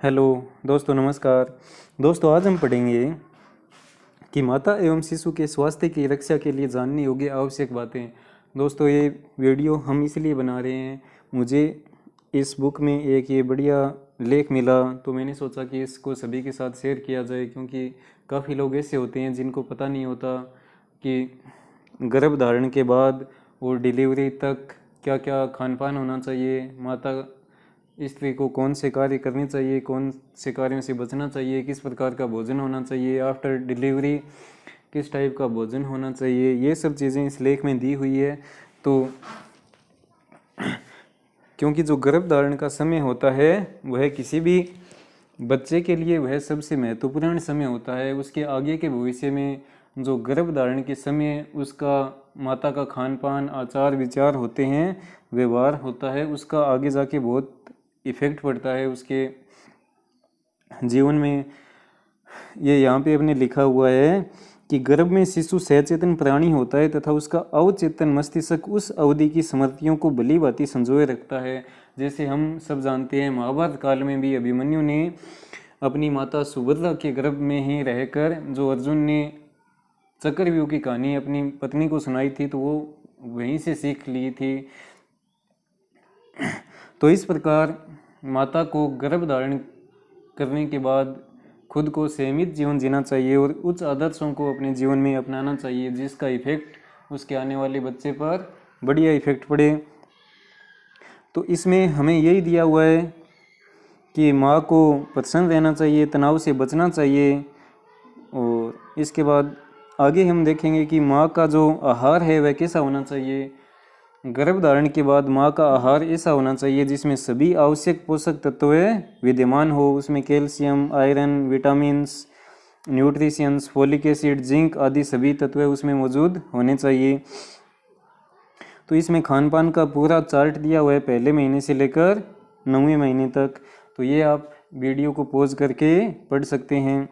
Hello दोस्तों, नमस्कार। दोस्तों, आज हम पढ़ेंगे कि माता एवं शिशु के स्वास्थ्य की रक्षा के लिए जाननी होगी आवश्यक बातें। दोस्तों, ये वीडियो हम इसलिए बना रहे हैं, मुझे इस बुक में एक ये बढ़िया लेख मिला तो मैंने सोचा कि इसको सभी के साथ शेयर किया जाए, क्योंकि काफ़ी लोग ऐसे होते हैं जिनको पता नहीं होता कि गर्भधारण के बाद और डिलीवरी तक क्या क्या खान पान होना चाहिए, माता स्त्री को कौन से कार्य करने चाहिए, कौन से कार्यों से बचना चाहिए, किस प्रकार का भोजन होना चाहिए, आफ्टर डिलीवरी किस टाइप का भोजन होना चाहिए, ये सब चीज़ें इस लेख में दी हुई है। तो क्योंकि जो गर्भधारण का समय होता है वह किसी भी बच्चे के लिए वह सबसे महत्वपूर्ण समय होता है। उसके आगे के भविष्य में जो गर्भधारण के समय उसका माता का खान पान, आचार विचार होते हैं, व्यवहार होता है, उसका आगे जाके बहुत इफ़ेक्ट पड़ता है उसके जीवन में। ये यहाँ पे अपने लिखा हुआ है कि गर्भ में शिशु सचेतन प्राणी होता है तथा उसका अवचेतन मस्तिष्क उस अवधि की स्मृतियों को भली भांति संजोए रखता है। जैसे हम सब जानते हैं, महाभारत काल में भी अभिमन्यु ने अपनी माता सुभद्रा के गर्भ में ही रहकर जो अर्जुन ने चक्रव्यूह की कहानी अपनी पत्नी को सुनाई थी तो वो वहीं से सीख ली थी। तो इस प्रकार माता को गर्भधारण करने के बाद खुद को संयमित जीवन जीना चाहिए और उच्च आदर्शों को अपने जीवन में अपनाना चाहिए, जिसका इफेक्ट उसके आने वाले बच्चे पर बढ़िया इफेक्ट पड़े। तो इसमें हमें यही दिया हुआ है कि माँ को प्रसन्न रहना चाहिए, तनाव से बचना चाहिए। और इसके बाद आगे हम देखेंगे कि माँ का जो आहार है वह कैसा होना चाहिए। गर्भधारण के बाद माँ का आहार ऐसा होना चाहिए जिसमें सभी आवश्यक पोषक तत्व विद्यमान हो। उसमें calcium, iron, vitamins, nutritions, folic acid, zinc आदि सभी तत्व उसमें मौजूद होने चाहिए। तो इसमें खान पान का पूरा चार्ट दिया हुआ है पहले महीने से लेकर 9वें महीने तक। तो ये आप वीडियो को पॉज करके पढ़ सकते हैं।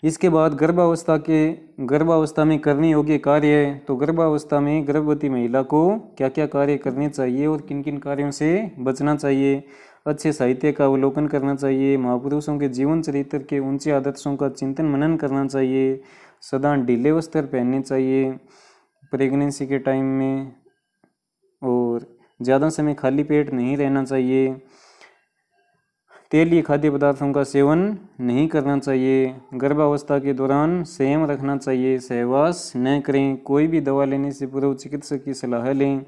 इसके बाद गर्भावस्था में करने योग्य कार्य। तो गर्भावस्था में गर्भवती महिला को क्या क्या कार्य करने चाहिए और किन किन कार्यों से बचना चाहिए। अच्छे साहित्य का अवलोकन करना चाहिए, महापुरुषों के जीवन चरित्र के ऊंचे आदर्शों का चिंतन मनन करना चाहिए, सदा ढीले वस्त्र पहनने चाहिए प्रेगनेंसी के टाइम में, और ज़्यादा समय खाली पेट नहीं रहना चाहिए, तेलीय खाद्य पदार्थों का सेवन नहीं करना चाहिए, गर्भावस्था के दौरान संयम रखना चाहिए, सहवास न करें, कोई भी दवा लेने से पूर्व चिकित्सक की सलाह लें,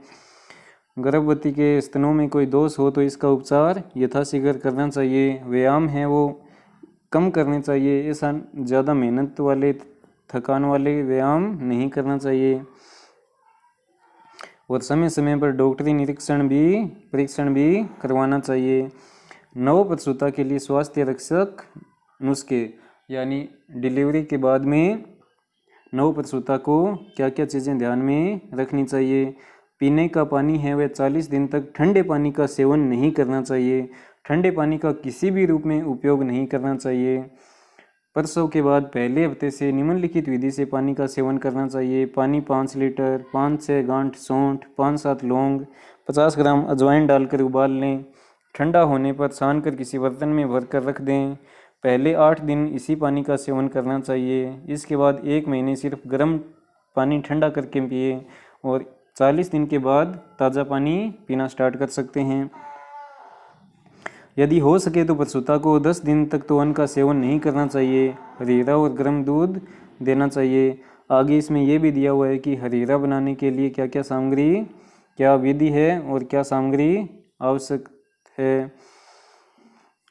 गर्भवती के स्तनों में कोई दोष हो तो इसका उपचार यथाशीघ्र करना चाहिए, व्यायाम है वो कम करने चाहिए, ऐसा ज़्यादा मेहनत वाले थकान वाले व्यायाम नहीं करना चाहिए, और समय समय पर डॉक्टरी परीक्षण भी करवाना चाहिए। नवप्रसूता के लिए स्वास्थ्य रक्षक नुस्खे, यानी डिलीवरी के बाद में नवप्रसूता को क्या क्या चीज़ें ध्यान में रखनी चाहिए। पीने का पानी है वह 40 दिन तक ठंडे पानी का सेवन नहीं करना चाहिए, ठंडे पानी का किसी भी रूप में उपयोग नहीं करना चाहिए। प्रसव के बाद पहले हफ्ते से निम्नलिखित विधि से पानी का सेवन करना चाहिए। पानी 5 लीटर, 5-6 गांठ सौंठ, 5-7 लौंग, 50 ग्राम अजवाइन डालकर उबाल लें, ठंडा होने पर छान कर किसी बर्तन में भरकर रख दें। पहले 8 दिन इसी पानी का सेवन करना चाहिए। इसके बाद 1 महीने सिर्फ गर्म पानी ठंडा करके पिए और 40 दिन के बाद ताज़ा पानी पीना स्टार्ट कर सकते हैं। यदि हो सके तो प्रसूता को 10 दिन तक तो अन्न का सेवन नहीं करना चाहिए। हरीरा और गर्म दूध देना चाहिए। आगे इसमें यह भी दिया हुआ है कि हरीरा बनाने के लिए क्या क्या सामग्री, क्या विधि है और क्या सामग्री आवश्यक है।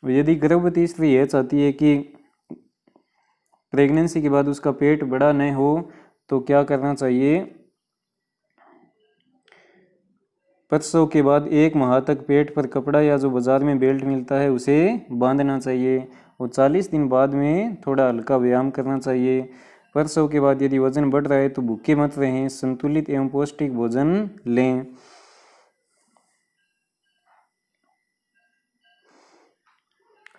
यदि गर्भवती स्त्री यह चाहती है कि प्रेगनेंसी के बाद उसका पेट बड़ा न हो तो क्या करना चाहिए। प्रसव के बाद 1 माह तक पेट पर कपड़ा या जो बाजार में बेल्ट मिलता है उसे बांधना चाहिए और 40 दिन बाद में थोड़ा हल्का व्यायाम करना चाहिए। प्रसव के बाद यदि वजन बढ़ रहा है तो भूखे मत रहें, संतुलित एवं पौष्टिक भोजन लें।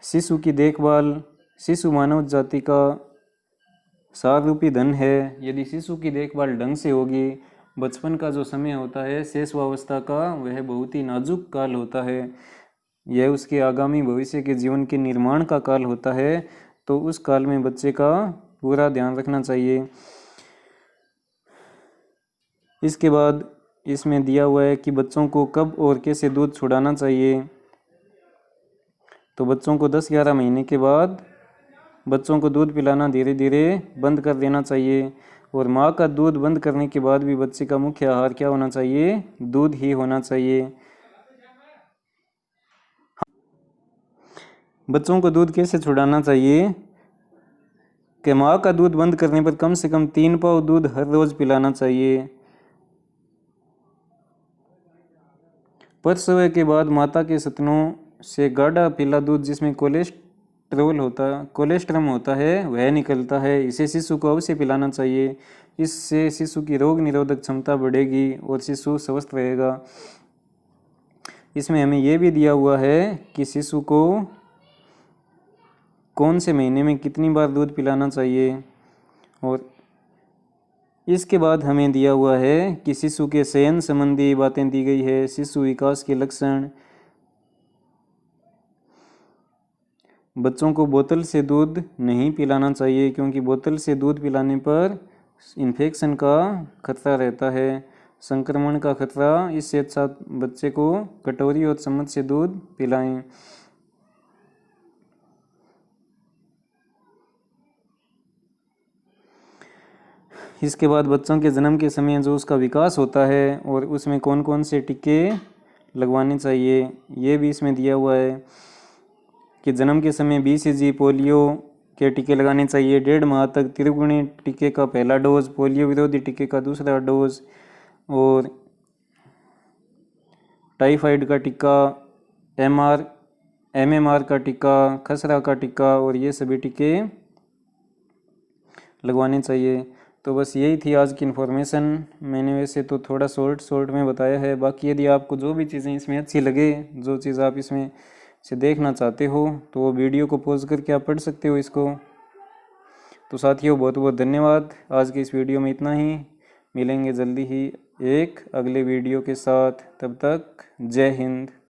शिशु की देखभाल। शिशु मानव जाति का सार रूपी धन है। यदि शिशु की देखभाल ढंग से होगी, बचपन का जो समय होता है शैशवावस्था का, वह बहुत ही नाजुक काल होता है। यह उसके आगामी भविष्य के जीवन के निर्माण का काल होता है, तो उस काल में बच्चे का पूरा ध्यान रखना चाहिए। इसके बाद इसमें दिया हुआ है कि बच्चों को कब और कैसे दूध छुड़ाना चाहिए। तो बच्चों को 10-11 महीने के बाद बच्चों को दूध पिलाना धीरे धीरे बंद कर देना चाहिए। और माँ का दूध बंद करने के बाद भी बच्चे का मुख्य आहार क्या होना चाहिए? दूध ही होना चाहिए। बच्चों को दूध कैसे छुड़ाना चाहिए कि माँ का दूध बंद करने पर कम से कम 3 पाव दूध हर रोज पिलाना चाहिए। प्रसव के बाद माता के स्तनों से गाढ़ा पीला दूध जिसमें कोलेस्ट्रम होता है वह निकलता है। इसे शिशु को अवश्य पिलाना चाहिए। इससे शिशु की रोग निरोधक क्षमता बढ़ेगी और शिशु स्वस्थ रहेगा। इसमें हमें यह भी दिया हुआ है कि शिशु को कौन से महीने में कितनी बार दूध पिलाना चाहिए। और इसके बाद हमें दिया हुआ है कि शिशु के शयन संबंधी बातें दी गई है, शिशु विकास के लक्षण। बच्चों को बोतल से दूध नहीं पिलाना चाहिए क्योंकि बोतल से दूध पिलाने पर इन्फेक्शन का खतरा रहता है, संक्रमण का खतरा। इससे अच्छा बच्चे को कटोरी और चम्मच से दूध पिलाएं। इसके बाद बच्चों के जन्म के समय जो उसका विकास होता है और उसमें कौन कौन से टीके लगवाने चाहिए ये भी इसमें दिया हुआ है कि जन्म के समय BCG पोलियो के टीके लगाने चाहिए। 1.5 माह तक त्रिगुणी टीके का पहला डोज, पोलियो विरोधी टीके का दूसरा डोज और टाइफाइड का टीका, MMR का टीका, खसरा का टीका और ये सभी टीके लगवाने चाहिए। तो बस यही थी आज की इन्फॉर्मेशन। मैंने वैसे तो थोड़ा शॉर्ट में बताया है। बाकी यदि आपको जो भी चीज़ें इसमें अच्छी लगे, जो चीज़ आप इसमें से देखना चाहते हो तो वो वीडियो को पॉज करके आप पढ़ सकते हो इसको। तो साथियों बहुत बहुत धन्यवाद। आज की इस वीडियो में इतना ही। मिलेंगे जल्दी ही एक अगले वीडियो के साथ। तब तक जय हिंद।